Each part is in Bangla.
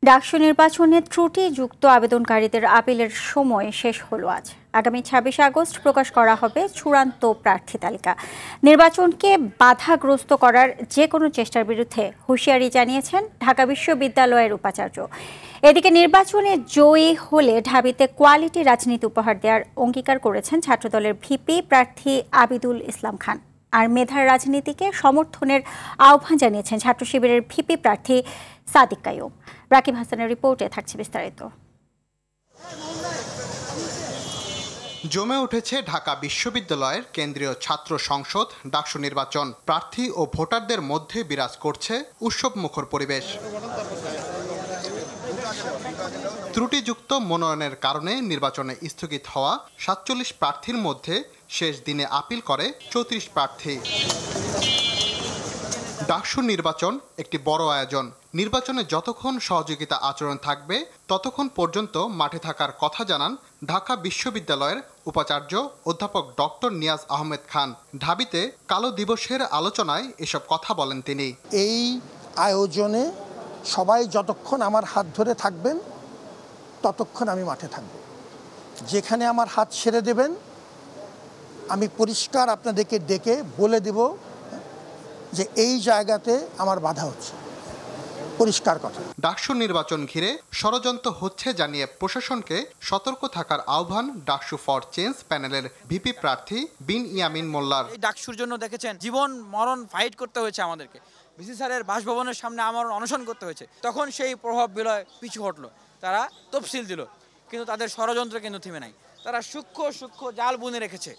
ডাকসু নির্বাচনে ত্রুটিযুক্ত আবেদনকারীদের আপিলের সময় শেষ হলো আজ। আগামী ২৬ আগস্ট প্রকাশ করা হবে চূড়ান্ত প্রার্থী তালিকা। নির্বাচনকে বাধাগ্রস্ত করার যে কোনো চেষ্টার বিরুদ্ধে হুঁশিয়ারি জানিয়েছেন ঢাকা বিশ্ববিদ্যালয়ের উপাচার্য। এদিকে নির্বাচনে জয়ী হলে ঢাবিতে কোয়ালিটি রাজনীতি উপহার দেওয়ার অঙ্গীকার করেছেন ছাত্রদলের ভিপি প্রার্থী আবিদুল ইসলাম খান। আর মেধার রাজনীতিকে সমর্থনের আহ্বান জানিয়েছেন ছাত্র শিবিরের ভিপি প্রার্থী সাদিক কাইয়ুম। রাকিব হাসানের রিপোর্টে থাকছে বিস্তারিত। জমে উঠেছে ঢাকা বিশ্ববিদ্যালয়ের কেন্দ্রীয় ছাত্র সংসদ ডাকসু নির্বাচন। প্রার্থী ও ভোটারদের মধ্যে বিরাজ করছে উৎসবমুখর পরিবেশ। ত্রুটিযুক্ত মনোনয়নের কারণে নির্বাচনে স্থগিত হওয়া ৪৭ প্রার্থীর মধ্যে শেষ দিনে আপিল করে ৩৪ প্রার্থী। ডাকসু নির্বাচন একটি বড় আয়োজন। নির্বাচনে যতক্ষণ সহযোগিতা আচরণ থাকবে ততক্ষণ পর্যন্ত মাঠে থাকার কথা জানান ঢাকা বিশ্ববিদ্যালয়ের উপাচার্য অধ্যাপক ডক্টর নিয়াজ আহমেদ খান। ঢাবিতে কালো দিবসের আলোচনায় এসব কথা বলেন তিনি। এই আয়োজনে সবাই যতক্ষণ আমার হাত ধরে থাকবেন ততক্ষণ আমি মাঠে থাকব। যেখানে আমার হাত ছেড়ে দেবেন আমি পরিষ্কার আপনাদেরকে ডেকে বলে দেব যে এই জায়গাতে আমার বাধা হচ্ছে। পরিষ্কার কথা। ডাকসু নির্বাচন ঘিরে ষড়যন্ত্র হচ্ছে জানিয়ে প্রশাসনকে সতর্ক থাকার আহ্বান ডাকসু ফর চেঞ্জ প্যানেলের ভিপি প্রার্থী বিন ইয়ামিন মোল্লার। এই ডাকসুর জন্য দেখেছেন জীবন মরণ ফাইট করতে হয়েছে আমাদেরকে। ভিসি স্যারের বাসভবনের সামনে আমার অনশন করতে হয়েছে। তখন সেই প্রভাব বিলয় পিছু হটলো, তারা তফসিল দিল, কিন্তু তাদের ষড়যন্ত্র কিন্তু থেমে নাই। তারা সূক্ষ্ম জাল বুনে রেখেছে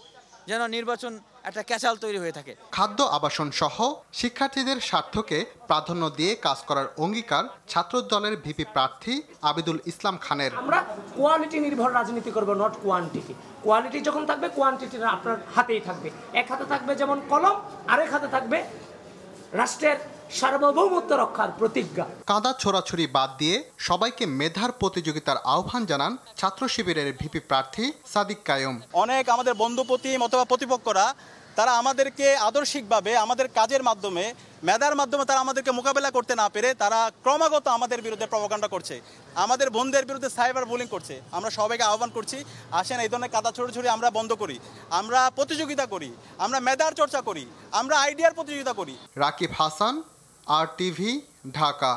যেন নির্বাচন একটা ক্যাচাল তৈরি হয়ে থাকে। খাদ্য আবাসন সহ শিক্ষার্থীদের স্বার্থকে প্রাধান্য দিয়ে কাজ করার অঙ্গীকার ছাত্রদলের ভিপি প্রার্থী আবিদুল ইসলাম খানের। আমরা কোয়ালিটি নির্ভর রাজনীতি করব, নট কোয়ান্টিটি। কোয়ালিটি যখন থাকবে কোয়ান্টিটি আপনার হাতেই থাকবে। এক হাতে থাকবে যেমন কলম, আরেক হাতে থাকবে রাষ্ট্রের সার্বভৌমত্ব রক্ষার প্রতিজ্ঞা। কাঁদা ছোড়াছুরি বাদ দিয়ে সবাইকে মেধার প্রতিযোগিতার আহ্বান জানান ছাত্র শিবিরের ভিপি প্রার্থী সাদিক কাইয়ুম। অনেক আমাদের বন্ধুপ্রতিম অথবা প্রতিপক্ষরা তারা আমাদেরকে আদর্শিকভাবে আমাদের কাজের মাধ্যমে মেধার মাধ্যমে তারা আমাদেরকে মোকাবেলা করতে না পেরে তারা ক্রমাগত আমাদের বিরুদ্ধে প্রপাগান্ডা করছে, আমাদের বোনদের বিরুদ্ধে সাইবার বুলিং করছে। আমরা সবাইকে আহ্বান করছি, আসেন এই ধরনের কাদা ছোড়াছুড়ি আমরা বন্ধ করি, আমরা প্রতিযোগিতা করি, আমরা মেধার চর্চা করি, আমরা আইডিয়ার প্রতিযোগিতা করি। রাকিব হাসান, RTV, ঢাকা।